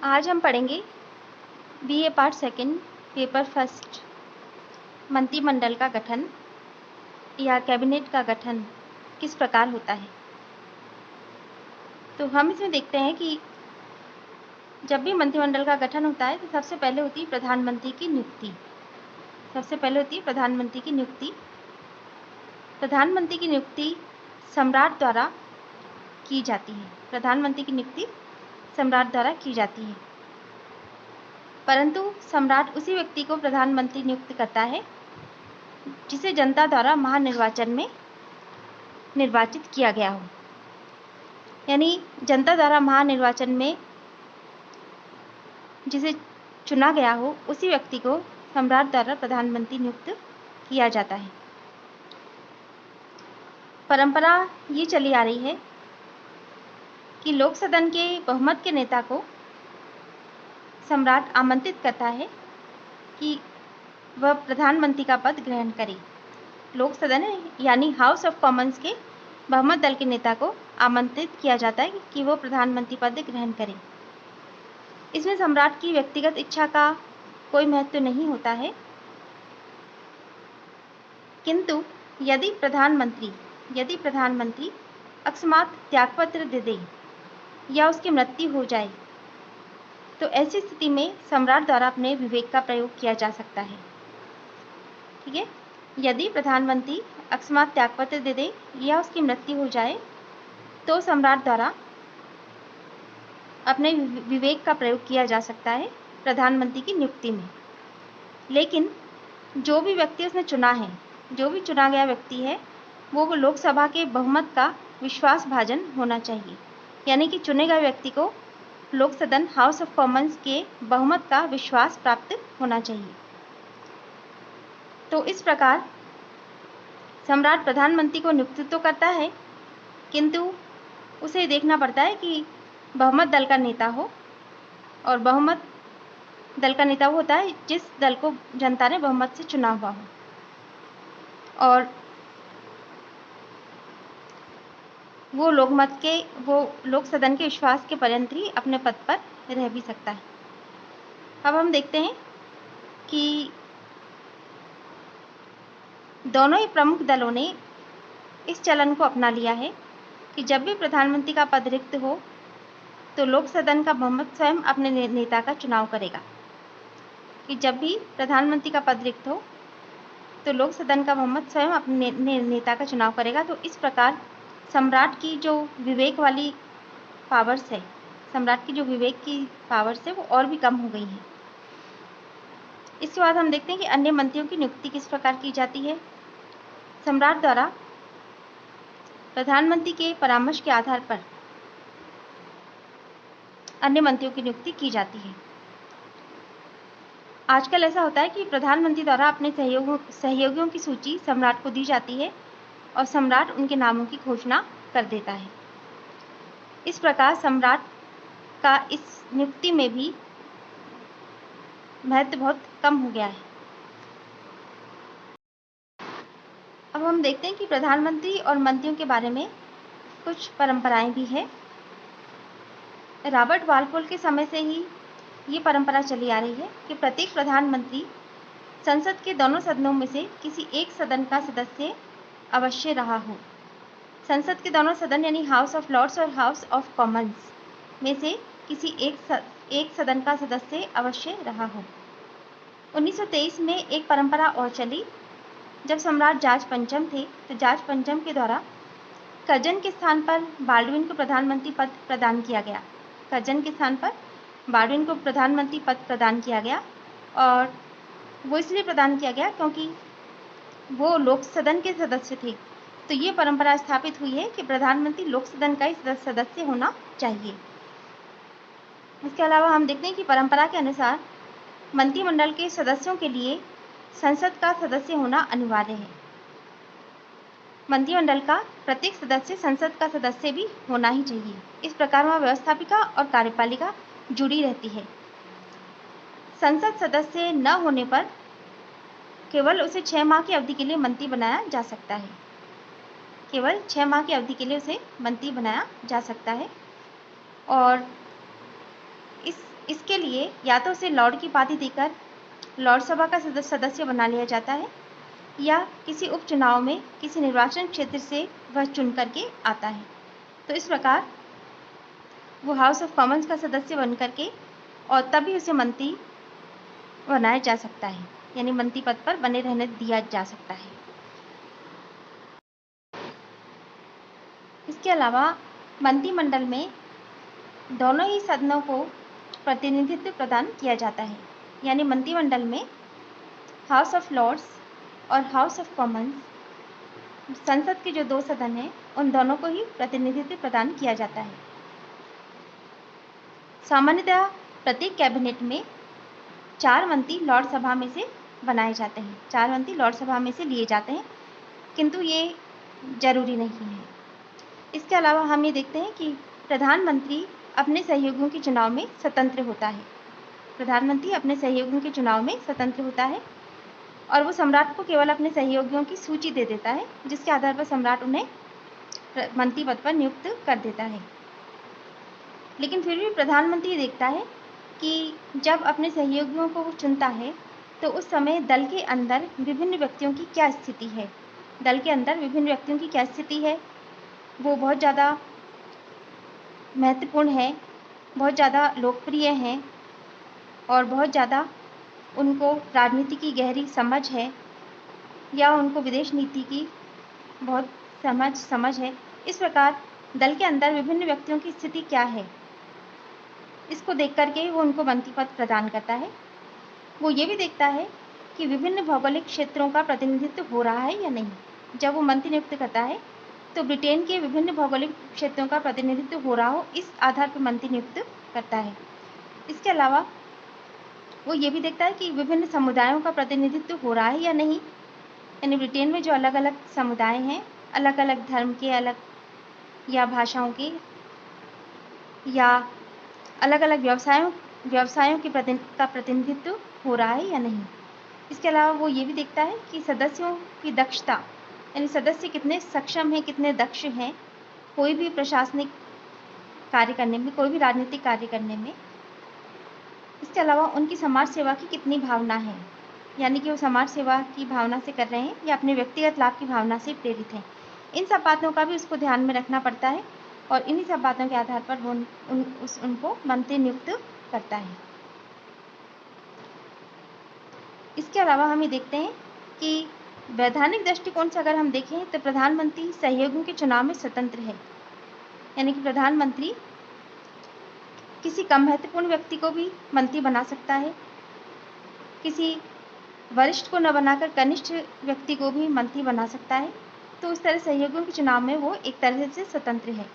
आज हम पढ़ेंगे BA part second paper first मंत्रिमंडल का गठन या कैबिनेट का गठन किस प्रकार होता है। तो हम इसमें देखते हैं कि जब भी मंत्रिमंडल का गठन होता है तो सबसे पहले होती है प्रधानमंत्री की नियुक्ति। प्रधानमंत्री की नियुक्ति सम्राट द्वारा की जाती है। परंतु सम्राट उसी व्यक्ति को प्रधानमंत्री नियुक्त करता है जिसे जनता द्वारा महानिर्वाचन में निर्वाचित किया गया हो। यानी जनता द्वारा महानिर्वाचन में जिसे चुना गया हो उसी व्यक्ति को सम्राट द्वारा प्रधानमंत्री नियुक्त किया जाता है। परंपरा ये चली आ रही है कि लोक सदन के बहुमत के नेता को सम्राट आमंत्रित करता है कि वह प्रधानमंत्री का पद ग्रहण करे। लोक सदन यानी हाउस ऑफ कॉमन्स के बहुमत दल के नेता को आमंत्रित किया जाता है कि वो प्रधानमंत्री पद ग्रहण करे। इसमें सम्राट की व्यक्तिगत इच्छा का कोई महत्व नहीं होता है, किंतु यदि प्रधानमंत्री अकस्मात त्यागपत्र दे दे या उसकी मृत्यु हो जाए तो ऐसी स्थिति में सम्राट द्वारा अपने विवेक का प्रयोग किया जा सकता है। ठीक है, यदि प्रधानमंत्री अकस्मात त्यागपत्र दे दे या उसकी मृत्यु हो जाए तो सम्राट द्वारा अपने विवेक का प्रयोग किया जा सकता है प्रधानमंत्री की नियुक्ति में। लेकिन जो भी व्यक्ति उसने चुना है, जो भी चुना गया व्यक्ति है, वो लोकसभा के बहुमत का विश्वासभाजन होना चाहिए। यानी कि चुने गए व्यक्ति को लोक सदन हाउस ऑफ कॉमन्स के बहुमत का विश्वास प्राप्त होना चाहिए। तो इस प्रकार सम्राट प्रधानमंत्री को नियुक्त तो करता है, किंतु उसे देखना पड़ता है कि बहुमत दल का नेता हो, और बहुमत दल का नेता वो होता है जिस दल को जनता ने बहुमत से चुना हुआ हो, और वो लोक सदन के विश्वास के पर्यंत ही अपने पद पर रह भी सकता है। अब हम देखते हैं कि दोनों ही प्रमुख दलों ने इस चलन को अपना लिया है कि जब भी प्रधानमंत्री का पद रिक्त हो तो लोक सदन का बहुमत स्वयं अपने नेता का चुनाव करेगा। कि जब भी प्रधानमंत्री का पद रिक्त हो तो लोक सदन का बहुमत स्वयं अपने नेता का चुनाव करेगा। तो इस प्रकार सम्राट की जो विवेक की पावर्स है वो और भी कम हो गई हैं। इसके बाद हम देखते हैं कि अन्य मंत्रियों की नियुक्ति किस प्रकार की जाती है। सम्राट द्वारा प्रधानमंत्री के परामर्श के आधार पर अन्य मंत्रियों की नियुक्ति की जाती है। आजकल ऐसा होता है कि प्रधानमंत्री द्वारा अपने सहयोगियों की सूची सम्राट को दी जाती है और सम्राट उनके नामों की घोषणा कर देता है। इस प्रकार सम्राट का इस नियुक्ति में भी महत्व बहुत कम हो गया है। अब हम देखते हैं कि प्रधानमंत्री और मंत्रियों के बारे में कुछ परंपराएं भी हैं। रॉबर्ट वालपोल के समय से ही ये परंपरा चली आ रही है कि प्रत्येक प्रधानमंत्री संसद के दोनों सदनों में से किसी एक सदन का सदस्य अवश्य रहा हो। संसद के दोनों सदन यानी हाउस ऑफ लॉर्ड्स और हाउस ऑफ कॉमन्स में से किसी एक सदन का सदस्य अवश्य रहा हो। 1923 में एक परंपरा और चली। जब सम्राट जॉर्ज पंचम थे तो जॉर्ज पंचम के द्वारा कर्जन के स्थान पर बाल्डविन को प्रधानमंत्री पद प्रदान किया गया। और वो इसलिए प्रदान किया गया क्योंकि वो लोक सदन के सदस्य थे। तो ये परंपरा स्थापित हुई है कि प्रधानमंत्री लोक सदन का ही सदस्य होना चाहिए। इसके अलावा हम देखते हैं कि परंपरा के अनुसार मंत्रिमंडल के सदस्यों के लिए संसद का सदस्य होना अनिवार्य है। मंत्रिमंडल का प्रत्येक सदस्य संसद का सदस्य भी होना ही चाहिए। इस प्रकार वहाँ व्यवस्थापिका और कार्यपालिका जुड़ी रहती है। संसद सदस्य न होने पर केवल उसे 6 माह की अवधि के लिए मंत्री बनाया जा सकता है। केवल 6 माह की अवधि के लिए उसे मंत्री बनाया जा सकता है। और इस इसके लिए या तो उसे लॉर्ड की उपाधि देकर लॉर्ड सभा का सदस्य बना लिया जाता है, या किसी उपचुनाव में किसी निर्वाचन क्षेत्र से वह चुन करके आता है। तो इस प्रकार वो हाउस ऑफ कॉमन्स का सदस्य बन करके और तभी उसे मंत्री बनाया जा सकता है, यानी मंत्री पद पर बने रहने दिया जा सकता है। इसके अलावा मंत्रिमंडल में दोनों ही सदनों को प्रतिनिधित्व प्रदान किया जाता है, यानी मंत्रिमंडल में हाउस ऑफ लॉर्ड्स और हाउस ऑफ कॉमन्स, संसद के जो 2 सदन हैं, उन दोनों को ही प्रतिनिधित्व प्रदान किया जाता है। सामान्यतः प्रत्येक कैबिनेट में 4 मंत्री लॉर्ड सभा में से बनाए जाते हैं, 4 मंत्री लॉर्ड सभा में से लिए जाते हैं, किंतु ये जरूरी नहीं है। इसके अलावा हम ये देखते हैं कि प्रधानमंत्री अपने सहयोगियों के चुनाव में स्वतंत्र होता है। प्रधानमंत्री अपने सहयोगियों के चुनाव में स्वतंत्र होता है और वो सम्राट को केवल अपने सहयोगियों की सूची दे देता है, जिसके आधार पर सम्राट उन्हें मंत्री पद पर नियुक्त कर देता है। लेकिन फिर भी प्रधानमंत्री देखता है कि जब अपने सहयोगियों को वो चुनता है तो उस समय दल के अंदर विभिन्न व्यक्तियों की क्या स्थिति है, दल के अंदर विभिन्न व्यक्तियों की क्या स्थिति है, वो बहुत ज़्यादा महत्वपूर्ण है, बहुत ज़्यादा लोकप्रिय हैं और बहुत ज़्यादा उनको राजनीति की गहरी समझ है, या उनको विदेश नीति की बहुत समझ है। इस प्रकार दल के अंदर विभिन्न व्यक्तियों की स्थिति क्या है, इसको देख करके वो उनको मंत्री पद प्रदान करता है। वो ये भी देखता है कि विभिन्न भौगोलिक क्षेत्रों का प्रतिनिधित्व हो रहा है या नहीं। जब वो मंत्री नियुक्त करता है तो ब्रिटेन के विभिन्न भौगोलिक क्षेत्रों का प्रतिनिधित्व हो रहा हो, इस आधार पर मंत्री नियुक्त करता है। इसके अलावा वो ये भी देखता है कि विभिन्न समुदायों का प्रतिनिधित्व हो रहा है या नहीं, यानी ब्रिटेन में जो अलग अलग समुदाय हैं, अलग अलग धर्म के, अलग या भाषाओं के, या अलग अलग व्यवसायों के का प्रतिनिधित्व हो रहा है या नहीं। इसके अलावा वो ये भी देखता है कि सदस्यों की दक्षता, यानी सदस्य कितने सक्षम हैं, कितने दक्ष हैं कोई भी प्रशासनिक कार्य करने में, कोई भी राजनीतिक कार्य करने में। इसके अलावा उनकी समाज सेवा की कितनी भावना है, यानी कि वो समाज सेवा की भावना से कर रहे हैं या अपने व्यक्तिगत लाभ की भावना से प्रेरित हैं। इन सब बातों का भी उसको ध्यान में रखना पड़ता है और इन्हीं सब बातों के आधार पर वो उनको मंत्री नियुक्त करता है। इसके अलावा हम ये देखते हैं कि वैधानिक दृष्टिकोण से अगर हम देखें तो प्रधानमंत्री सहयोगियों के चुनाव में स्वतंत्र है, यानी कि प्रधानमंत्री किसी कम महत्वपूर्ण व्यक्ति को भी मंत्री बना सकता है, किसी वरिष्ठ को न बनाकर कनिष्ठ व्यक्ति को भी मंत्री बना सकता है। तो उस तरह सहयोगियों के चुनाव में वो एक तरह से स्वतंत्र है।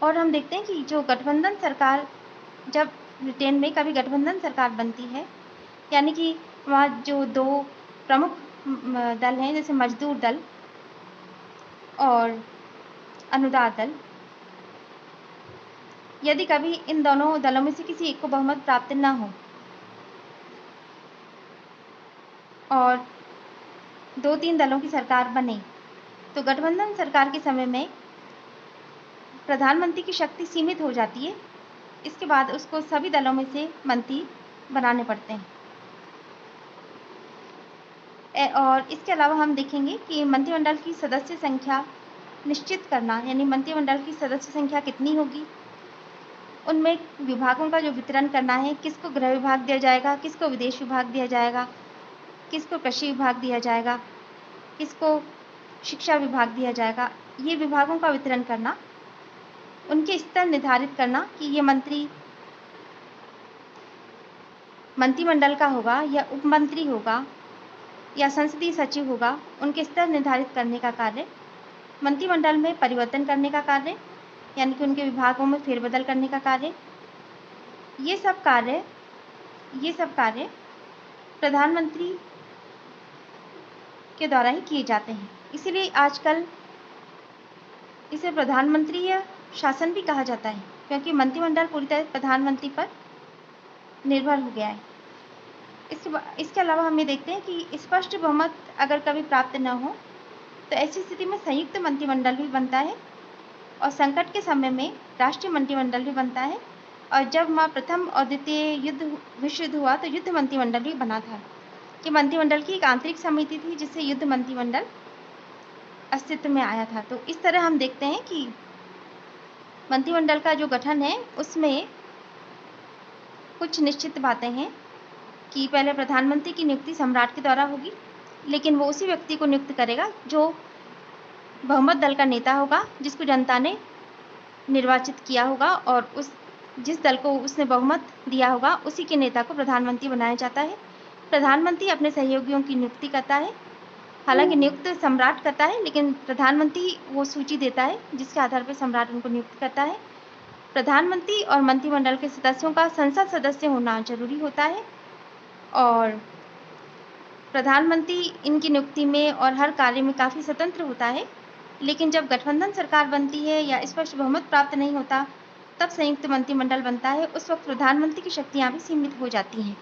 और हम देखते हैं कि जो गठबंधन सरकार, जब ब्रिटेन में कभी गठबंधन सरकार बनती है, यानी कि वहाँ जो 2 प्रमुख दल हैं, जैसे मजदूर दल और अनुदार दल, यदि कभी इन दोनों दलों में से किसी एक को बहुमत प्राप्त न हो और 2-3 दलों की सरकार बने, तो गठबंधन सरकार के समय में प्रधानमंत्री की शक्ति सीमित हो जाती है। इसके बाद उसको सभी दलों में से मंत्री बनाने पड़ते हैं। और इसके अलावा हम देखेंगे कि मंत्रिमंडल की सदस्य संख्या निश्चित करना, यानी मंत्रिमंडल की सदस्य संख्या कितनी होगी, उनमें विभागों का जो वितरण करना है, किसको गृह विभाग दिया जाएगा, किसको विदेश विभाग दिया जाएगा, किसको कृषि विभाग दिया जाएगा, किसको शिक्षा विभाग दिया जाएगा, ये विभागों का वितरण करना, उनके स्तर निर्धारित करना कि ये मंत्रिमंडल का होगा या उपमंत्री होगा या संसदीय सचिव होगा, उनके स्तर निर्धारित करने का कार्य, मंत्रिमंडल में परिवर्तन करने का कार्य, यानी कि उनके विभागों में फेरबदल करने का कार्य, ये सब कार्य प्रधानमंत्री के द्वारा ही किए जाते हैं। इसीलिए आजकल इसे प्रधानमंत्री शासन भी कहा जाता है, क्योंकि मंत्रिमंडल पूरी तरह प्रधानमंत्री पर निर्भर हो गया है। इसके अलावा हम ये देखते हैं कि स्पष्ट बहुमत अगर कभी प्राप्त न हो तो ऐसी स्थिति में संयुक्त मंत्रिमंडल भी बनता है और संकट के समय में राष्ट्रीय मंत्रिमंडल भी बनता है, और जब प्रथम और द्वितीय विश्व युद्ध हुआ तो युद्ध मंत्रिमंडल भी बना था। कि मंत्रिमंडल की एक आंतरिक समिति थी जिससे युद्ध मंत्रिमंडल अस्तित्व में आया था। तो इस तरह हम देखते हैं कि मंत्रिमंडल का जो गठन है उसमें कुछ निश्चित बातें हैं कि पहले प्रधानमंत्री की नियुक्ति सम्राट के द्वारा होगी, लेकिन वो उसी व्यक्ति को नियुक्त करेगा जो बहुमत दल का नेता होगा, जिसको जनता ने निर्वाचित किया होगा, और जिस दल को उसने बहुमत दिया होगा उसी के नेता को प्रधानमंत्री बनाया जाता है। प्रधानमंत्री अपने सहयोगियों की नियुक्ति करता है। हालांकि नियुक्त सम्राट करता है, लेकिन प्रधानमंत्री वो सूची देता है जिसके आधार पर सम्राट उनको नियुक्त करता है। प्रधानमंत्री और मंत्रिमंडल के सदस्यों का संसद सदस्य होना जरूरी होता है, और प्रधानमंत्री इनकी नियुक्ति में और हर कार्य में काफ़ी स्वतंत्र होता है। लेकिन जब गठबंधन सरकार बनती है या स्पष्ट बहुमत प्राप्त नहीं होता, तब संयुक्त मंत्रिमंडल बनता है। उस वक्त प्रधानमंत्री की शक्तियाँ भी सीमित हो जाती हैं।